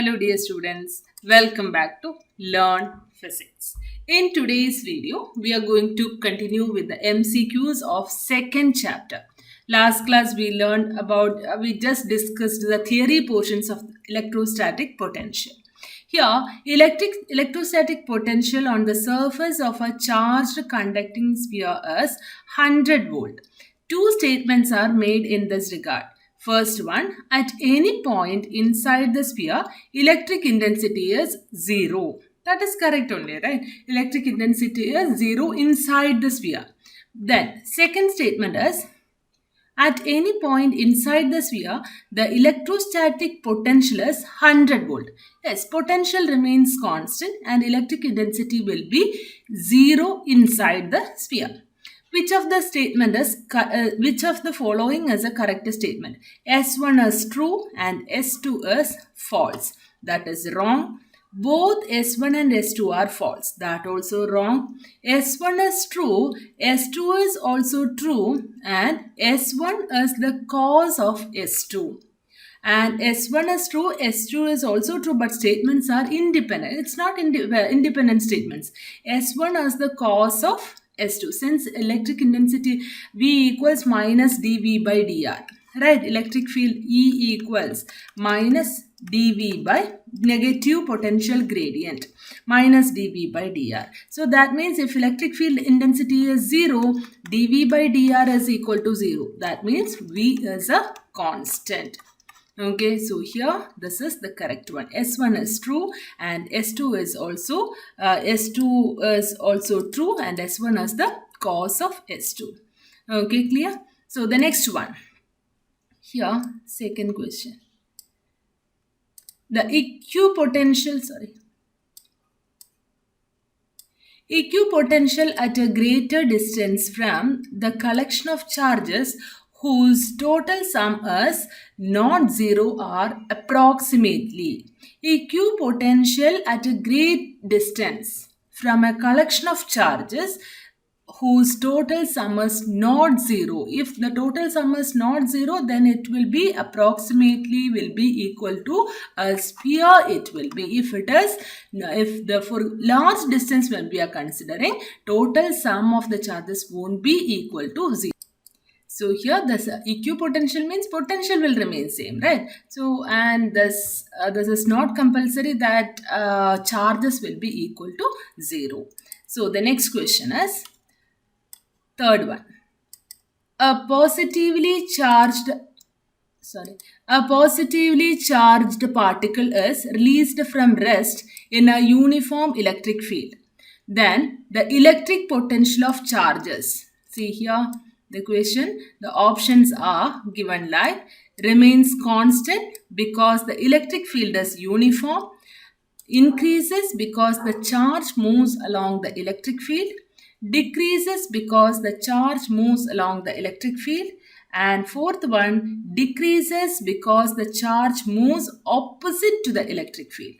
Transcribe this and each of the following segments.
Hello dear students, welcome back to Learn Physics. In today's video, we are going to continue with the MCQs of second chapter. Last class we just discussed the theory portions of electrostatic potential. Here, electrostatic potential on the surface of a charged conducting sphere is 100 volt. Two statements are made in this regard. First one, at any point inside the sphere, electric intensity is 0. That is correct only, right? Electric intensity is 0 inside the sphere. Then, second statement is, at any point inside the sphere, the electrostatic potential is 100 volt. Yes, potential remains constant and electric intensity will be 0 inside the sphere. Which of the following is a correct statement? S1 is true and S2 is false. That is wrong. Both S1 and S2 are false. That also wrong. S1 is true, S2 is also true, and S1 is the cause of S2. And S1 is true, S2 is also true, but statements are independent. It's not independent statements. S1 is the cause of S2. Since electric intensity V equals minus dV by dr. Right, electric field E equals minus dV by negative potential gradient minus dV by dr. So that means if electric field intensity is 0, dV by dr is equal to 0. That means V is a constant. Okay, so here this is the correct one. S1 is true and S2 is also true and S1 is the cause of S2. Okay, clear? So the next one. Here, second question. The equipotential at a greater distance from the collection of charges whose total sum is not zero are approximately. Equipotential at a great distance from a collection of charges whose total sum is not zero. If the total sum is not zero, then it will be approximately will be equal to a sphere. It will be for large distance when we are considering, total sum of the charges won't be equal to zero. So here this equipotential means potential will remain same, right? So and this is not compulsory that charges will be equal to 0. So the next question is third one. A positively charged particle is released from rest in a uniform electric field. Then the electric potential of charges. See here the question. The options are given like remains constant because the electric field is uniform, increases because the charge moves along the electric field, decreases because the charge moves along the electric field, and fourth one, decreases because the charge moves opposite to the electric field.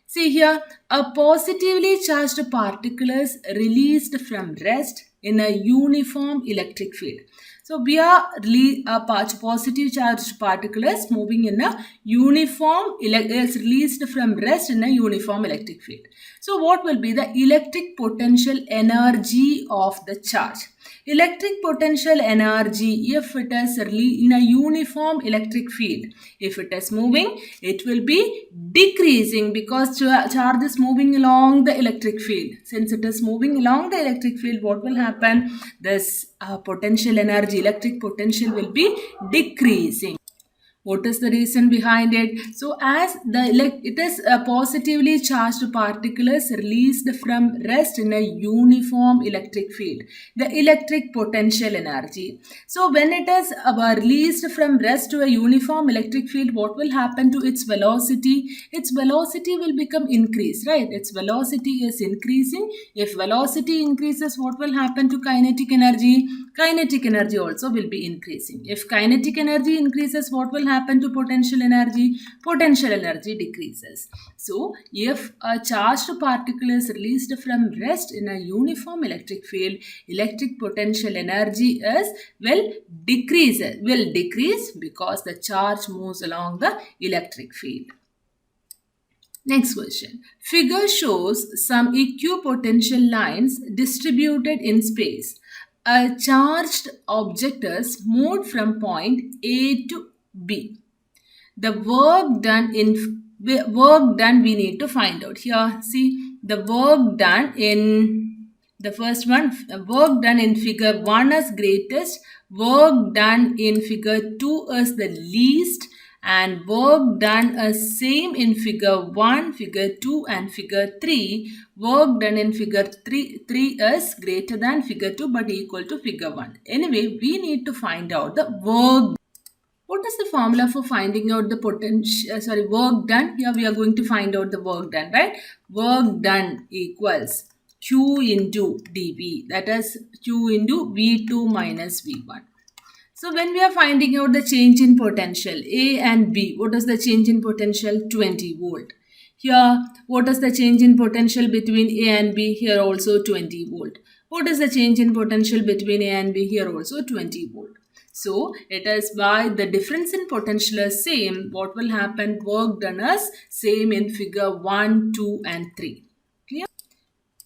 See here, a positively charged particle is released from rest in a uniform electric field. So we are a positive charged particle is moving in a uniform, is released from rest in a uniform electric field. So what will be the electric potential energy of the charge? Electric potential energy, if it is in a uniform electric field, if it is moving, it will be decreasing because charge is moving along the electric field. Since it is moving along the electric field, what will happen? This potential energy, electric potential will be decreasing. What is the reason behind it? So as it is a positively charged particle is released from rest in a uniform electric field, the electric potential energy. So when it is released from rest to a uniform electric field, what will happen to its velocity? Its velocity will become increased, right? Its velocity is increasing. If velocity increases, what will happen to kinetic energy? Kinetic energy also will be increasing. If kinetic energy increases, what will happen to potential energy? Potential energy decreases. So, if a charged particle is released from rest in a uniform electric field, electric potential energy will decrease because the charge moves along the electric field. Next question. Figure shows some equipotential lines distributed in space. A charged object is moved from point A to B. The work done we need to find out. Here, see the work done in the first one, work done in figure 1 is greatest, work done in figure 2 is the least, and work done is same in figure 1, figure 2 and figure 3. Work done in figure 3 is greater than figure 2 but equal to figure 1. Anyway, we need to find out the work. What is the formula for finding out the work done? Here we are going to find out the work done, right? Work done equals Q into dV. That is Q into V2 minus V1. So when we are finding out the change in potential A and B, what is the change in potential? 20 volt. Here, what is the change in potential between A and B? Here also 20 volt. What is the change in potential between A and B? Here also 20 volt. So it is by the difference in potential is same. What will happen? Work done is same in figure 1, 2 and 3. Clear?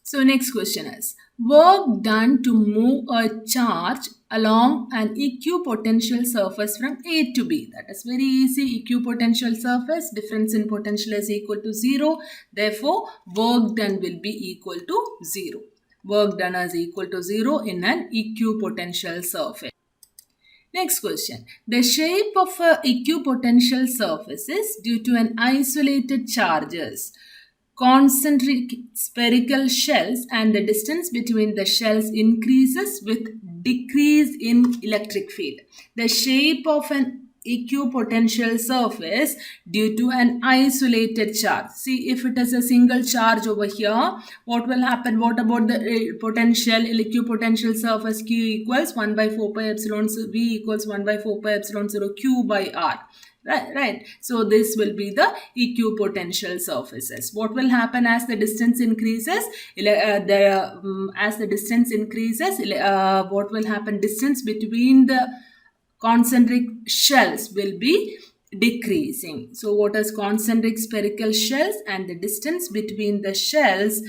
So next question is, work done to move a charge along an equipotential surface from A to B. That is very easy. Equipotential surface, difference in potential is equal to 0. Therefore, work done will be equal to 0. Work done is equal to 0 in an equipotential surface. Next question. The shape of a equipotential surface is due to an isolated charges, concentric spherical shells, and the distance between the shells increases with decrease in electric field. The shape of an equipotential surface due to an isolated charge. See, if it is a single charge over here, what will happen? What about the potential, equipotential surface? Q equals 1 by 4 pi epsilon 0, V equals 1 by 4 pi epsilon 0, Q by R. Right. So this will be the equipotential surfaces. What will happen as the distance increases? As the distance increases, what will happen? Distance between the concentric shells will be decreasing. So what is concentric spherical shells? And the distance between the shells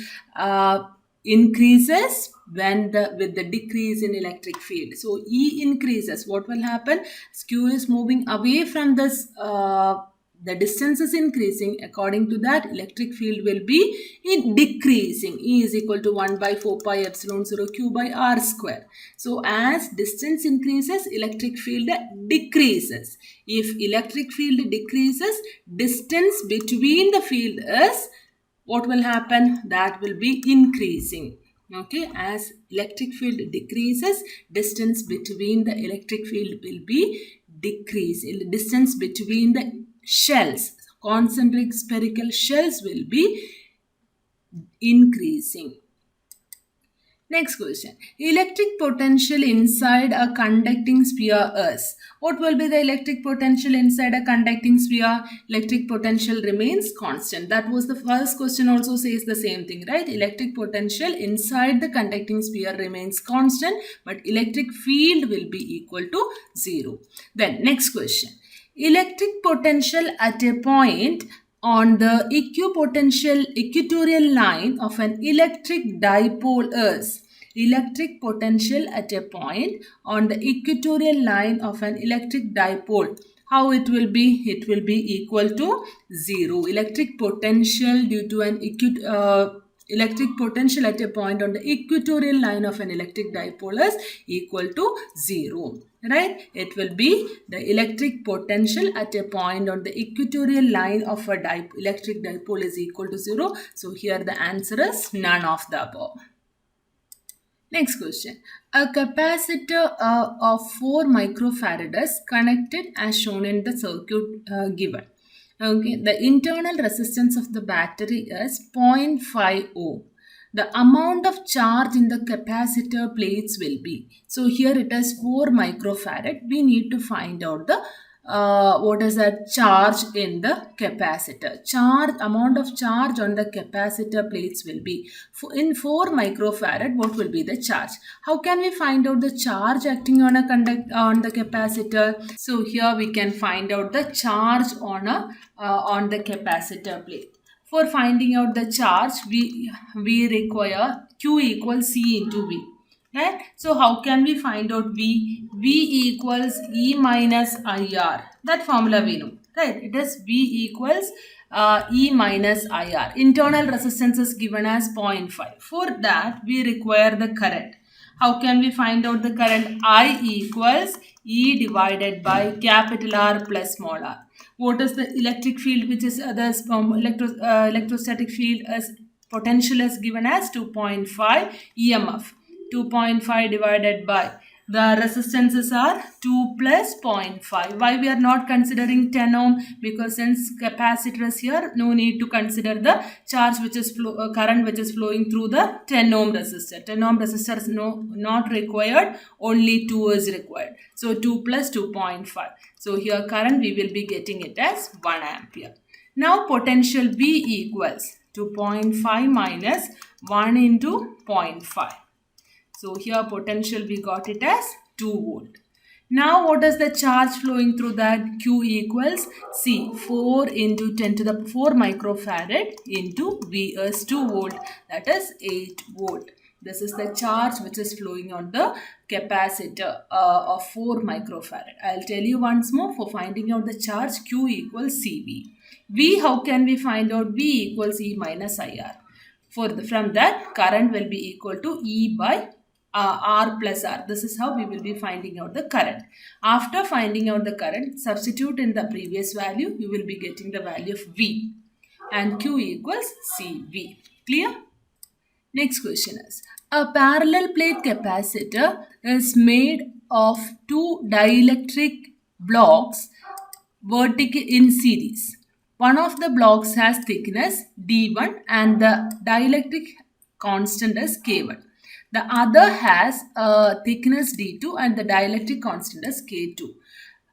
increases with the decrease in electric field. So E increases. What will happen? Q is moving away from this, the distance is increasing. According to that, electric field will be decreasing. E is equal to 1 by 4 pi epsilon 0 Q by R square. So as distance increases, electric field decreases. If electric field decreases, distance between the field is, what will happen? That will be increasing. Okay, as electric field decreases, distance between the electric field will be decreasing. The distance between the shells, concentric spherical shells, will be increasing. Next question. Electric potential inside a conducting sphere is. What will be the electric potential inside a conducting sphere? Electric potential remains constant. That was the first question, also says the same thing, right? Electric potential inside the conducting sphere remains constant, but electric field will be equal to 0. Then next question. Electric potential at a point on the equatorial line of an electric dipole is. Electric potential at a point on the equatorial line of an electric dipole. How it will be? It will be equal to 0. Electric potential due to an electric potential at a point on the equatorial line of an electric dipole is equal to 0. Right? It will be the electric potential at a point on the equatorial line of a electric dipole is equal to 0. So here the answer is none of the above. Next question. A capacitor of 4 microfarad is connected as shown in the circuit given. Okay, the internal resistance of the battery is 0.5 ohm. The amount of charge in the capacitor plates will be. So here it is 4 microfarad. We need to find out the what is that charge in the capacitor. Amount of charge on the capacitor plates will be. In 4 microfarad, what will be the charge? How can we find out the charge acting on on the capacitor? So here we can find out the charge on the capacitor plate. For finding out the charge, we require Q equals C into V. Right? So how can we find out V? V equals E minus IR. That formula we know. Right? It is V equals E minus IR. Internal resistance is given as 0.5. For that, we require the current. How can we find out the current? I equals E divided by capital R plus small r. What is the electric field, which is electrostatic field as potential is given as 2.5 EMF. 2.5 divided by the resistances are 2 plus 0.5. Why we are not considering 10 ohm? Because since capacitor is here, no need to consider the charge which is current which is flowing through the 10 ohm resistor. 10 ohm resistor is not required, only 2 is required. So 2 plus 2.5. So here current we will be getting it as 1 ampere. Now potential V equals 2.5 minus 1 into 0.5. So here potential we got it as 2 volt. Now what is the charge flowing through that? Q equals C, 4 into 10 to the 4 microfarad into V is 2 volt, that is 8 volt. This is the charge which is flowing on the capacitor of 4 microfarad. I'll tell you once more. For finding out the charge, Q equals CV. V, how can we find out? V equals E minus IR. From that, current will be equal to E by R plus R. This is how we will be finding out the current. After finding out the current, substitute in the previous value, you will be getting the value of V. And Q equals CV. Clear? Next question is, a parallel plate capacitor is made of two dielectric blocks vertical in series. One of the blocks has thickness D1 and the dielectric constant is K1. The other has thickness D2 and the dielectric constant is K2,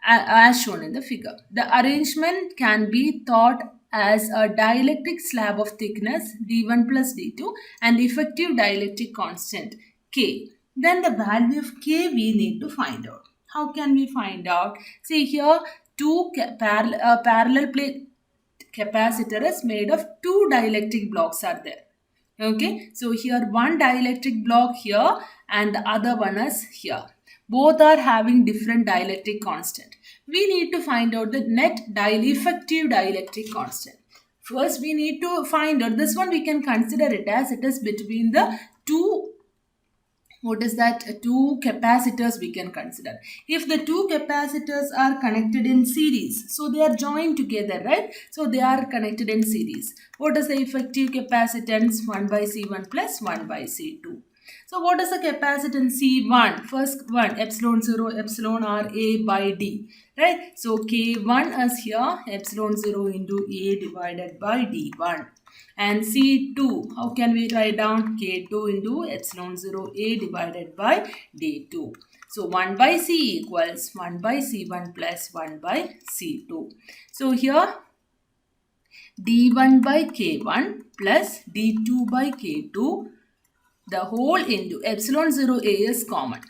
as shown in the figure. The arrangement can be thought as a dielectric slab of thickness D1 plus D2 and effective dielectric constant K. Then the value of K we need to find out. How can we find out? See here, parallel plate capacitor is made of two dielectric blocks are there. Okay, so here one dielectric block here and the other one is here. Both are having different dielectric constant. We need to find out the net effective dielectric constant. First, we need to find out this one. We can consider it as it is between the two. What is that? Two capacitors we can consider. If the two capacitors are connected in series, so they are joined together, right? So they are connected in series. What is the effective capacitance? 1 by C1 plus 1 by C2. So what is the capacitance C1? First one, epsilon 0, epsilon R, A by D, right? So K1 is here, epsilon 0 into A divided by D1. And C2, how can we write down? K2 into epsilon 0 A divided by D2. So 1 by C equals 1 by C1 plus 1 by C2. So here D1 by K1 plus D2 by K2, the whole into epsilon 0 A is common,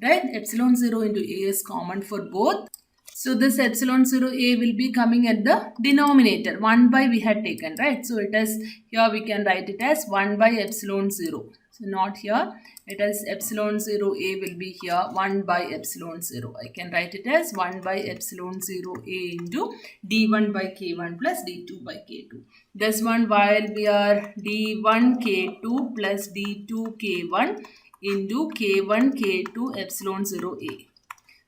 right? Epsilon 0 into A is common for both. So this epsilon 0 A will be coming at the denominator. 1 by we had taken, right? So it is, here we can write it as 1 by epsilon 0. So not here. It is epsilon 0 A will be here 1 by epsilon 0. I can write it as 1 by epsilon 0 A into D1 by K1 plus D2 by K2. This one, while we are D1 K2 plus D2 K1 into K1 K2 epsilon 0 A.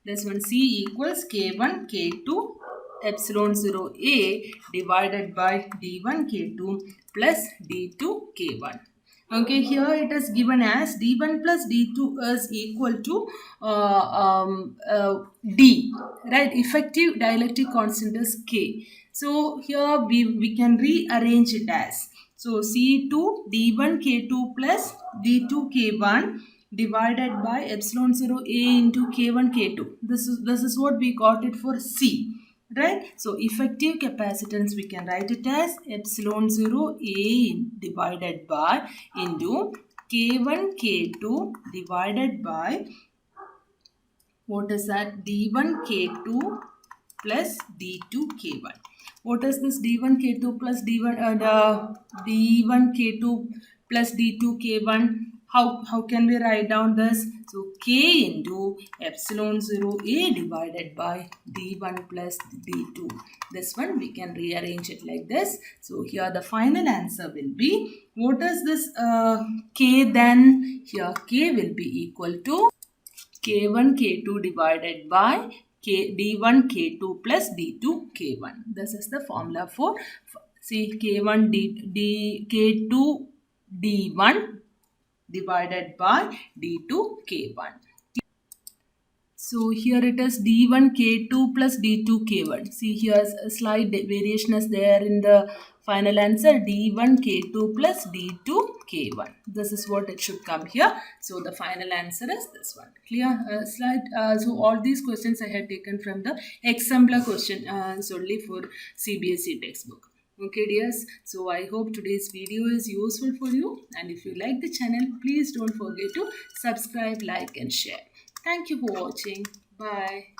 This one C equals K1 K2 epsilon 0 A divided by D1 K2 plus D2 K1. Okay, here it is given as D1 plus D2 is equal to D, right? Effective dielectric constant is K. So here we can rearrange it as, so C2 D1 K2 plus D2 K1 divided by epsilon 0 A into K1 K2. This is what we got it for C, right? So effective capacitance we can write it as epsilon 0 A divided by into K1 K2 divided by, what is that? D1 K2 plus D2 K1. What is this d1 k2 plus d1 the d1 k2 plus d2 k1? How can we write down this? So k into epsilon 0 a divided by d1 plus d2. This one we can rearrange it like this. So here the final answer will be, what is this k then? Here k will be equal to k1 k2 divided by d1 k2 plus d2 k1. This is the formula for, see, k1 k2 d1 divided by d2 k1. So here it is d1 k2 plus d2 k1. See, here's a slight variation is there in the final answer, d1 k2 plus d2 k1. This is what it should come here. So the final answer is this one. Clear? So all these questions I had taken from the exemplar question solely for CBSE textbook. Okay dears, so I hope today's video is useful for you, and if you like the channel, please don't forget to subscribe, like and share. Thank you for watching. Bye.